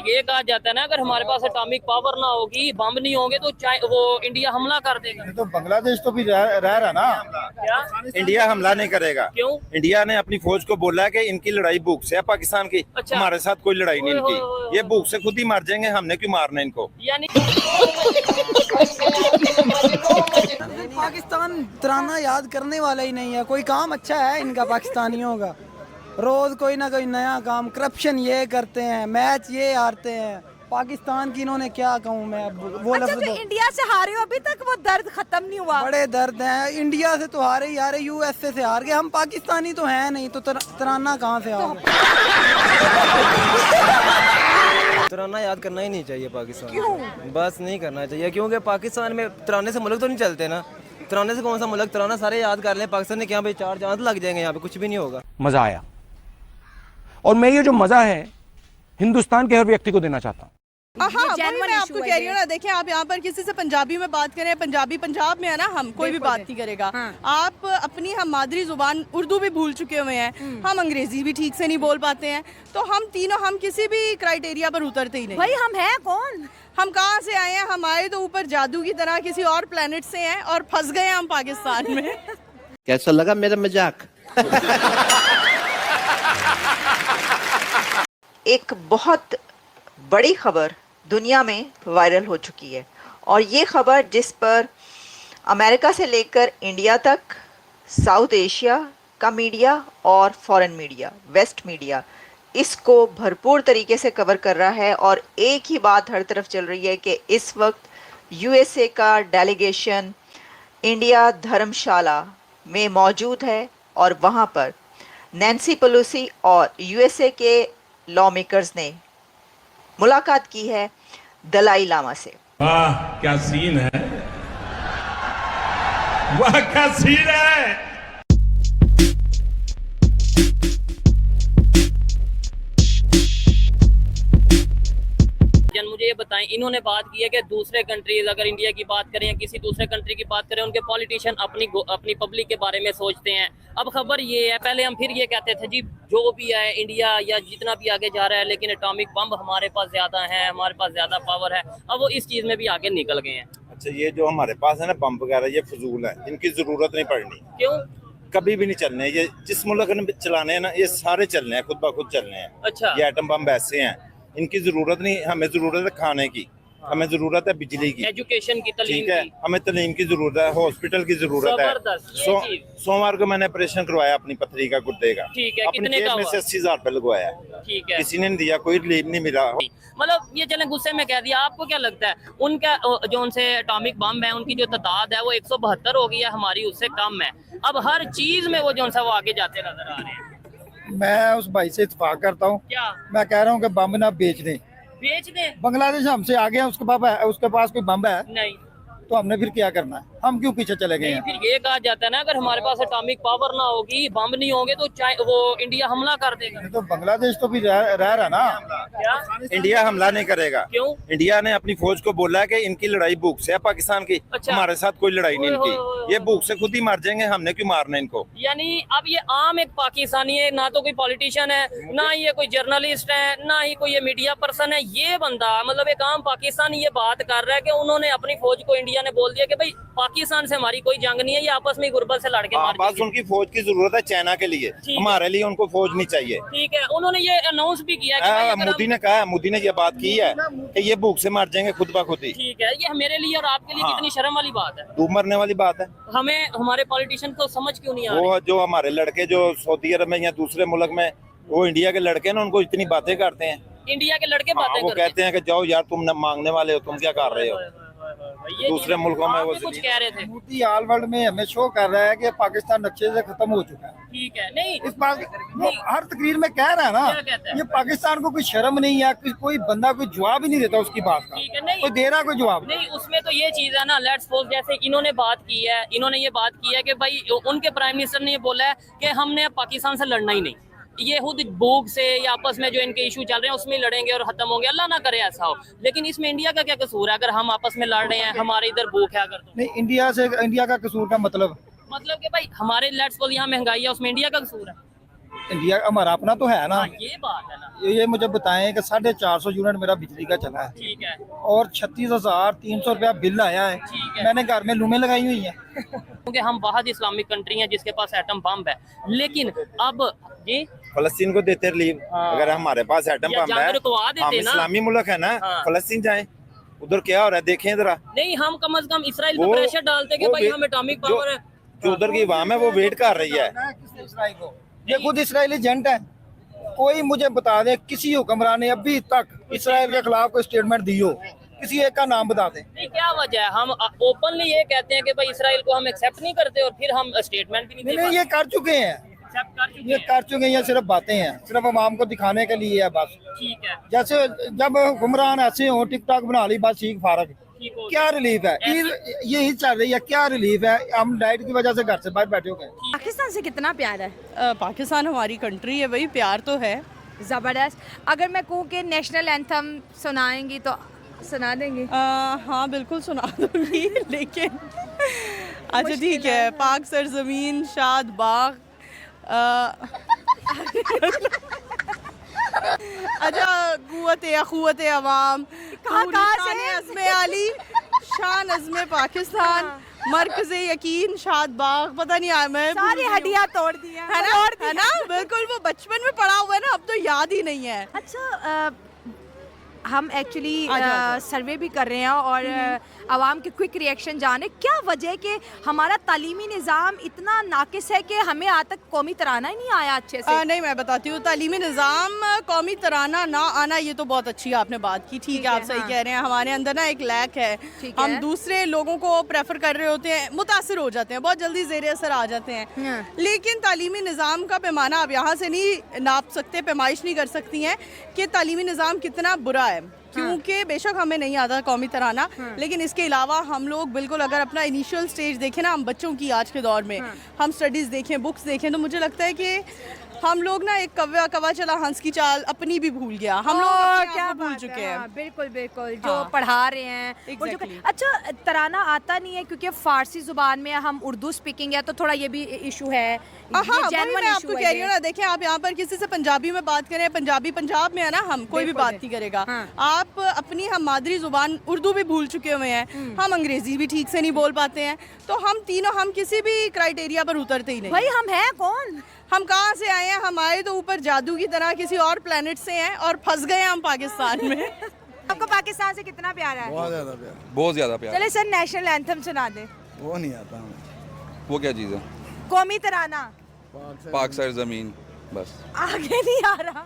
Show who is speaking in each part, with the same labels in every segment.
Speaker 1: ये कहा जाता है ना, अगर हमारे पास एटॉमिक पावर ना होगी, बम नहीं होंगे तो वो इंडिया हमला कर देगा।
Speaker 2: तो बांग्लादेश तो भी रह रहा ना।
Speaker 1: क्या
Speaker 3: इंडिया हमला नहीं करेगा।
Speaker 1: क्यों?
Speaker 3: इंडिया ने अपनी फौज को बोला है कि इनकी लड़ाई भूख से है पाकिस्तान की।
Speaker 1: अच्छा।
Speaker 3: हमारे साथ कोई लड़ाई नहीं
Speaker 1: ओए,
Speaker 3: इनकी, ये भूख से खुद ही मर जाएंगे, हमने क्यों मारना इनको।
Speaker 1: यानी
Speaker 4: पाकिस्तान तराना याद करने वाला ही नहीं है। कोई काम अच्छा है इनका पाकिस्तानियों का, रोज कोई ना कोई नया काम, करप्शन ये करते हैं, मैच ये हारते हैं। पाकिस्तान की इन्होंने क्या कहूँ मैं, अब वो
Speaker 5: अच्छा,
Speaker 4: लफ्ज़
Speaker 5: तो इंडिया से हारे हो, अभी तक वो दर्द खत्म नहीं हुआ?
Speaker 4: बड़े दर्द हैं। इंडिया से तो हारे ही हारे, यूएसए से हार गए। हम पाकिस्तानी तो हैं नहीं, तो तराना कहाँ से आ गए।
Speaker 6: तराना याद करना ही नहीं चाहिए पाकिस्तान। क्यों? बस नहीं करना चाहिए, क्योंकि पाकिस्तान में तराने से मुल्क तो नहीं चलते ना। तराने से कौन सा मुल्क, तराना सारे याद कर लें। पाकिस्तान ने क्या भाई 4 चांद लग जाएंगे, यहाँ पे कुछ भी नहीं होगा।
Speaker 7: मजा आया, और मैं ये जो मजा है हिंदुस्तान के हर व्यक्ति को देना चाहता हूँ।
Speaker 5: हाँ, वही मैं आपको कह रही हूँ ना। देखें, आप यहाँ पर किसी से पंजाबी में बात करें, पंजाबी पंजाब में है ना, हम कोई भी बात नहीं करेगा। आप अपनी, हम मादरी जुबान उर्दू भी भूल चुके हुए हैं, हम अंग्रेजी भी ठीक से नहीं बोल पाते हैं, तो हम तीनों, हम किसी भी क्राइटेरिया पर उतरते ही नहीं।
Speaker 8: भाई हम हैं कौन?
Speaker 5: हम कहाँ से आए हैं? हमारे तो ऊपर जादू की तरह किसी और प्लेनेट से हैं और फंस गए हम पाकिस्तान में।
Speaker 9: कैसा लगा मेरा मजाक?
Speaker 10: एक बहुत बड़ी खबर दुनिया में वायरल हो चुकी है, और ये खबर जिस पर अमेरिका से लेकर इंडिया तक, साउथ एशिया का मीडिया और फॉरेन मीडिया, वेस्ट मीडिया, इसको भरपूर तरीके से कवर कर रहा है। और एक ही बात हर तरफ चल रही है कि इस वक्त यूएसए का डेलीगेशन इंडिया धर्मशाला में मौजूद है, और वहाँ पर नैन्सी पेलोसी और यूएसए के लॉ मेकर्स ने मुलाकात की है दलाई लामा से।
Speaker 11: वाह क्या सीन है, वाह क्या सीन है।
Speaker 1: मुझे ये बताएं, इन्होंने बात की है कि दूसरे कंट्रीज, अगर इंडिया की बात करें या किसी दूसरे कंट्री की बात करें, उनके पॉलिटिशियन अपनी पब्लिक के बारे में सोचते हैं। अब खबर ये है, पहले हम फिर ये कहते थे जी जो भी है इंडिया या जितना भी आगे जा रहा है, लेकिन एटॉमिक बम हमारे पास ज्यादा है, हमारे पास ज्यादा पावर है। अब वो इस चीज में भी आगे निकल गए हैं।
Speaker 3: अच्छा, ये जो हमारे पास है ना बम वगैरह, ये फजूल है, इनकी जरूरत नहीं पड़नी।
Speaker 1: क्यों?
Speaker 3: कभी भी नहीं चलने। ये जिस मुल्क ने चलाने हैं ना, ये सारे चलने हैं, खुद ब खुद चलने हैं।
Speaker 1: अच्छा।
Speaker 3: ये एटम बम ऐसे हैं, इनकी जरूरत नहीं। हमें जरूरत है खाने की, हमें जरूरत है बिजली की,
Speaker 1: एजुकेशन की, तालीम
Speaker 3: ठीक है,
Speaker 1: की।
Speaker 3: हमें तालीम की जरूरत है, हॉस्पिटल की जरूरत है। सोमवार को मैंने ऑपरेशन करवाया अपनी पथरी का, गुर्दे का।
Speaker 1: ठीक है,
Speaker 3: अपनी
Speaker 1: कितने का
Speaker 3: जेब में
Speaker 1: हुआ?
Speaker 3: से 80,000 रुपए लगवाया।
Speaker 1: ठीक है,
Speaker 3: किसी ने नहीं दिया, कोई रिलीफ नहीं मिला।
Speaker 1: मतलब ये चलें गुस्से में कह दिया। आपको क्या लगता है, उनका जो उनसे एटॉमिक बम है, उनकी जो तादाद है वो 172 हो गई है, हमारी उससे कम है। अब हर चीज में वो जो वो आगे जाते नजर आ रहे हैं।
Speaker 2: मैं उस भाई से इत्तेफाक करता हूँ।
Speaker 1: क्या
Speaker 2: मैं कह रहा हूँ कि बम ना बेच दें।
Speaker 1: बेच दे?
Speaker 2: बांग्लादेश हमसे आगे है, उसके पास कोई बम है
Speaker 1: नहीं,
Speaker 2: तो हमने फिर क्या करना है? हम क्यों पीछे चले गए
Speaker 1: नहीं,
Speaker 2: हैं?
Speaker 1: फिर ये कहा जाता है ना, अगर हमारे पास एटॉमिक पावर ना होगी, बम नहीं होंगे तो वो इंडिया हमला कर देगा।
Speaker 2: तो बांग्लादेश तो भी रह रहा ना।
Speaker 1: क्या?
Speaker 3: इंडिया हमला नहीं करेगा।
Speaker 1: क्यों?
Speaker 3: इंडिया ने अपनी फौज को बोला है कि इनकी लड़ाई भूख से है पाकिस्तान की।
Speaker 1: अच्छा।
Speaker 3: हमारे साथ कोई लड़ाई नहीं
Speaker 1: ओए,
Speaker 3: इनकी, ये भूख से खुद ही मर जाएंगे, हमने क्यों मारना इनको।
Speaker 1: यानी अब ये आम एक पाकिस्तानी है, ना तो कोई पॉलिटिशियन है, ना ये कोई जर्नलिस्ट है, ना ही कोई ये मीडिया पर्सन है। ये बंदा मतलब एक आम पाकिस्तानी ये बात कर रहा है कि उन्होंने अपनी फौज को, इंडिया ने बोल दिया कि भाई पाकिस्तान से हमारी कोई जंग नहीं है, ये आपस में गुर्बत से लड़के मार
Speaker 3: बस उनकी फौज की जरूरत है चाइना के लिए, हमारे लिए उनको फौज नहीं चाहिए।
Speaker 1: ठीक है, उन्होंने ये अनाउंस भी किया कि भाई अगर
Speaker 3: मोदी ने कहा, मोदी ने ये बात की है कि ये भूख से मर जाएंगे खुद ब खुद ही।
Speaker 1: ठीक है, ये मेरे लिए और आपके लिए कितनी शर्म वाली बात है।
Speaker 3: डूब मरने वाली बात है।
Speaker 1: हमें हमारे पॉलिटिशियन को समझ क्यों नहीं आ रही?
Speaker 3: वो जो हमारे लड़के जो सऊदी अरब में या दूसरे मुल्क में, वो इंडिया के लड़के ना, उनको इतनी बातें करते हैं।
Speaker 1: इंडिया के लड़के बातें
Speaker 3: वो कहते हैं कि जाओ यार, तुम मांगने वाले हो, तुम क्या कर रहे हो। दूसरे मुल्कों में वो
Speaker 1: कुछ कह रहे थे।
Speaker 2: मोदी ऑल वर्ल्ड में हमें शो कर रहा है कि पाकिस्तान नक्शे से खत्म हो चुका है।
Speaker 1: ठीक है, नहीं
Speaker 2: इस बात वो हर तकरीर में कह रहा है ना।
Speaker 1: क्या कहता है?
Speaker 2: ये पाकिस्तान को कोई शर्म नहीं है, कोई बंदा कोई जवाब ही नहीं देता उसकी बात का।
Speaker 1: ठीक है, नहीं
Speaker 2: कोई दे रहा कोई जवाब
Speaker 1: नहीं। उसमें तो ये चीज है ना, लेट्स सपोज जैसे इन्होंने बात की है, इन्होंने ये बात की है कि भाई उनके प्राइम मिनिस्टर ने ये बोला है कि हमने पाकिस्तान से लड़ना ही नहीं, ये खुद भूख से या आपस में जो इनके इशू चल रहे हैं उसमें लड़ेंगे और खत्म होंगे। अल्लाह ना करे ऐसा हो। लेकिन इसमें इंडिया का क्या कसूर है? अगर हम आपस में लड़ रहे हैं, हमारे इधर भूख है, अगर तो
Speaker 2: नहीं, इंडिया का कसूर का मतलब
Speaker 1: कि भाई हमारे लेट्स सपोज यहाँ महंगाई है, उसमें इंडिया का कसूर है।
Speaker 2: इंडिया हमारा अपना तो है ना।
Speaker 1: हाँ, ये बात है ना।
Speaker 2: ये मुझे बताएं कि 450 यूनिट मेरा बिजली का चला है
Speaker 1: ठीक है।
Speaker 2: और 36,300 रुपया बिल आया है। मैंने घर में लूमें लगाई हुई हैं।
Speaker 1: क्योंकि हम बहुत इस्लामिक कंट्री हैं जिसके पास एटम बम है, लेकिन अब जी
Speaker 3: फलस्तीन को देते रिलीफ।
Speaker 1: हाँ।
Speaker 3: अगर हमारे पास एटम
Speaker 1: या
Speaker 3: बम
Speaker 1: जंग
Speaker 3: है,
Speaker 1: रुकवा देते
Speaker 3: हम
Speaker 1: ना।
Speaker 3: इस्लामी मुल्क है ना,
Speaker 1: हाँ।
Speaker 3: फलस्तीन जाएं, उधर क्या हो रहा है देखें जरा।
Speaker 1: नहीं, हम कम से कम इसराइल पे
Speaker 3: वो-
Speaker 1: प्रेशर डालते कि
Speaker 3: वो
Speaker 1: भाई
Speaker 3: वे-
Speaker 1: हम एटॉमिक
Speaker 3: जो-
Speaker 1: पावर है।
Speaker 3: जो उधर की अवाम है वो वेट कर रही है।
Speaker 2: इसराइल को ये खुद इसराइली एजेंट है। कोई मुझे बता दे किसी हुक्मरान ने अभी तक इसराइल के खिलाफ कोई स्टेटमेंट दी हो, किसी एक का नाम बता दे।
Speaker 1: नहीं, क्या वजह है? हम ओपनली ये कहते हैं कि भाई इसराइल को हम एक्सेप्ट नहीं करते और फिर हम स्टेटमेंट भी नहीं
Speaker 2: नहीं
Speaker 1: दे
Speaker 2: नहीं, ये कर चुके हैं,
Speaker 1: एक्सेप्ट कर चुके
Speaker 2: ये
Speaker 1: हैं।
Speaker 2: कर चुके हैं। ये सिर्फ बातें हैं, सिर्फ अवाम को दिखाने के लिए है बस।
Speaker 1: ठीक है,
Speaker 2: जैसे जब हुक्मरान ऐसे हो टिकटॉक बना ली बस ठीक फारक।
Speaker 1: ठीक हो
Speaker 2: क्या रिलीफ है? यही चल रही है। क्या रिलीफ है? हम डाइट की वजह से घर से बाहर बैठे हो गए।
Speaker 8: पाकिस्तान से कितना प्यार है?
Speaker 5: पाकिस्तान हमारी कंट्री है भाई, प्यार तो है।
Speaker 8: ज़बरदस्त। अगर मैं कहूँ कि नेशनल एंथम सुनाएंगी तो सुना देंगे?
Speaker 5: हाँ बिल्कुल सुना दूंगी लेकिन अच्छा ठीक है। पाक सरजमीन शाद बाग अच्छा कुव्वत अवाम
Speaker 8: कहाँ से?
Speaker 5: अज़्म आली शान अज़्म पाकिस्तान मरकज़ यकीन शाद बाग, पता नहीं आया मैं
Speaker 8: सारी हड्डियाँ तोड़ दी हैं।
Speaker 5: है ना बिल्कुल। वो बचपन में पढ़ा हुआ है ना, अब तो याद ही नहीं है।
Speaker 8: अच्छा, हम एक्चुअली
Speaker 5: आजा।
Speaker 8: सर्वे भी कर रहे हैं और आवाम के क्विक रिएक्शन जाने क्या वजह कि हमारा तालीमी निज़ाम इतना नाकिस है कि हमें आज तक कौमी तराना ही नहीं आया अच्छे से।
Speaker 5: नहीं, मैं बताती हूँ। तालीमी निज़ाम कौमी तराना ना आना ये तो बहुत अच्छी आपने बात की। ठीक है, आप सही कह रहे हैं। हमारे अंदर ना एक लैक है। हम दूसरे लोगों को प्रेफर कर रहे होते हैं, मुतासिर हो जाते हैं, बहुत जल्दी ज़ेर असर आ जाते हैं। लेकिन तालीमी निज़ाम का पैमाना आप यहाँ से नहीं नाप सकते, पैमाइश नहीं कर सकती हैं कि तालीमी निज़ाम कितना बुरा है। क्योंकि बेशक हमें नहीं आता कौमी तराना, लेकिन इसके अलावा हम लोग बिल्कुल अगर अपना इनिशियल स्टेज देखें ना, हम बच्चों की आज के दौर में हम स्टडीज़ देखें, बुक्स देखें, तो मुझे लगता है कि हम लोग ना एक कवा चला हंस की चाल अपनी भी भूल गया। हम लोग अपने आप को भूल चुके हैं।
Speaker 8: बिल्कुल बिल्कुल, जो पढ़ा रहे हैं और जो अच्छा तराना आता नहीं है क्योंकि फारसी जुबान में हम उर्दू स्पीकिंग है, तो थोड़ा ये भी इशू है।
Speaker 5: हाँ, मैं आपको कह रही हूँ ना, देखें आप यहाँ पर किसी से पंजाबी में बात करें, पंजाबी पंजाब में है ना, हम कोई भी बात नहीं करेगा। आप अपनी हम मादरी जुबान उर्दू भी भूल चुके हुए हैं, हम अंग्रेजी भी ठीक से नहीं बोल पाते हैं, तो हम तीनों हम किसी भी क्राइटेरिया पर उतरते ही नहीं।
Speaker 8: भाई हम हैं कौन?
Speaker 5: हम कहाँ से आए हैं? हम आए तो ऊपर जादू की तरह किसी और प्लेनेट से हैं और फंस गए हम पाकिस्तान में।
Speaker 8: आपको पाकिस्तान से कितना प्यार है?
Speaker 12: बहुत ज़्यादा प्यार, बहुत ज़्यादा प्यार।
Speaker 8: चले सर नेशनल एंथम सुना दे।
Speaker 12: वो नहीं आता हमें। वो क्या चीज़ है?
Speaker 8: कौमी तराना।
Speaker 12: पाक सर ज़मीन, बस
Speaker 8: आगे नहीं आ रहा।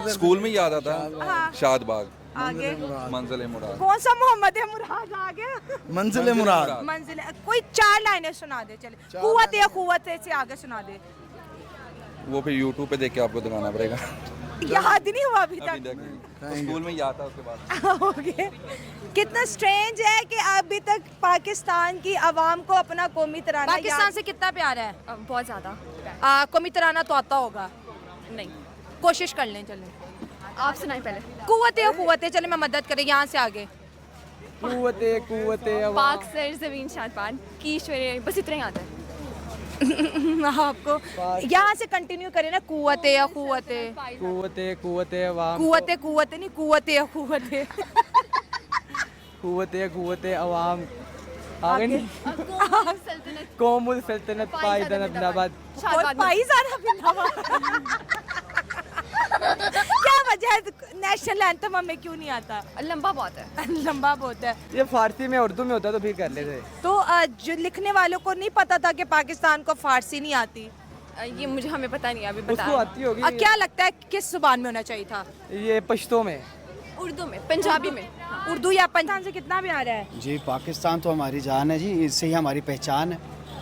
Speaker 12: स्कूल में याद आता
Speaker 8: हाँ।
Speaker 12: शाद बाग,
Speaker 8: आगे
Speaker 12: मंजिल मुराद।
Speaker 8: कौन सा मोहम्मद मुराद आगे?
Speaker 12: मंजिल मुराद।
Speaker 8: मंजिल कोई 4 लाइनें सुना दे। चले कुव्वत या कुव्वत से आगे सुना दे।
Speaker 12: वो फिर यूट्यूब पे देख के आपको दिखाना पड़ेगा।
Speaker 8: याद नहीं हुआ अभी तक।
Speaker 12: स्कूल में याद था, उसके बाद
Speaker 8: ओके। कितना स्ट्रेंज है कि अभी तक पाकिस्तान की आवाम को अपना कौमी तराना। पाकिस्तान से कितना प्यार है?
Speaker 13: बहुत ज़्यादा।
Speaker 8: कौमी तराना तो आता होगा?
Speaker 13: नहीं,
Speaker 8: कोशिश कर लें। चलें
Speaker 13: आप सुनाए पहले।
Speaker 8: कुव्वत चले मैं मदद करें यहाँ से आगे।
Speaker 13: कुव्वत पाक सर जमीन शाद की ईश्वर, बस इतना ही आता है।
Speaker 8: आपको यहाँ से कंटिन्यू करें ना, कुव्वत या कुव्वत नहीं, कुव्वत
Speaker 6: अवाम आगे कौमुल सल्तनत पायदान अब्दाबाद।
Speaker 8: क्या वजह है नेशनल एंथम हमें क्यों नहीं आता?
Speaker 13: लंबा बहुत है।
Speaker 8: लंबा बहुत है।
Speaker 6: ये फारसी में उर्दू में होता तो फिर कर लेते।
Speaker 8: तो जो लिखने वालों को नहीं पता था कि पाकिस्तान को फारसी नहीं आती?
Speaker 13: ये मुझे हमें पता नहीं, अभी बता।
Speaker 6: उसको आती होगी।
Speaker 8: क्या लगता है किस जुबान में होना चाहिए था?
Speaker 6: ये पश्तो में,
Speaker 13: उर्दू में, पंजाबी में।
Speaker 8: उर्दू या पंजाब से कितना प्यार है?
Speaker 14: जी पाकिस्तान तो हमारी जान है जी, इससे ही हमारी पहचान है।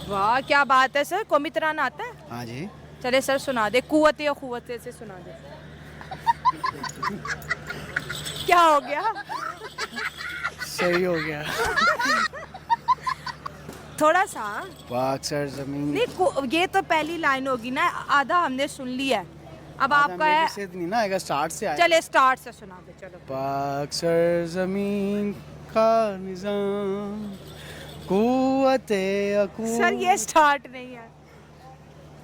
Speaker 8: वाह क्या बात है सर, कौमी तराना आता है?
Speaker 14: हाँ जी।
Speaker 8: चले सर सुना दे, कुव्वत या कुव्वत से सुना दे। क्या हो गया?
Speaker 14: सही हो गया।
Speaker 8: थोड़ा सा
Speaker 14: पाक सर जमीन
Speaker 8: नहीं, ये तो पहली लाइन होगी ना, आधा हमने सुन लिया है, अब आपका है।
Speaker 14: से नहीं ना आएगा, स्टार्ट से आएगा।
Speaker 8: चले स्टार्ट से सुना दे। चलो।
Speaker 14: पाक सर जमीन का निजाम कुव्वते
Speaker 8: सर ये स्टार्ट नहीं है।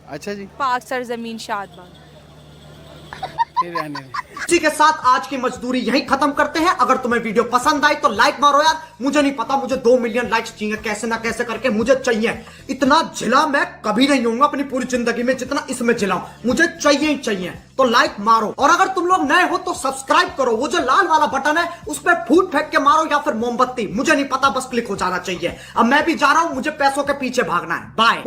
Speaker 14: अच्छा जी,
Speaker 8: पाक सरजमीन शादबाद।
Speaker 14: फिर रहने दें।
Speaker 15: इसी के साथ आज की मजदूरी यहीं खत्म करते हैं। अगर तुम्हें वीडियो पसंद आई तो लाइक मारो यार। मुझे नहीं पता, मुझे 2 मिलियन लाइक्स चाहिए, कैसे ना कैसे करके मुझे चाहिए। इतना जिला मैं कभी नहीं होऊंगा अपनी पूरी जिंदगी में जितना इसमें जिलाऊं, मुझे चाहिए ही चाहिए। तो लाइक मारो, और अगर तुम लोग नए हो तो सब्सक्राइब करो। वो जो लाल वाला बटन है उस पर फूट फेंक के मारो या फिर मोमबत्ती, मुझे नहीं पता, बस क्लिक हो जाना चाहिए। अब मैं भी जा रहा हूं, मुझे पैसों के पीछे भागना है। बाय।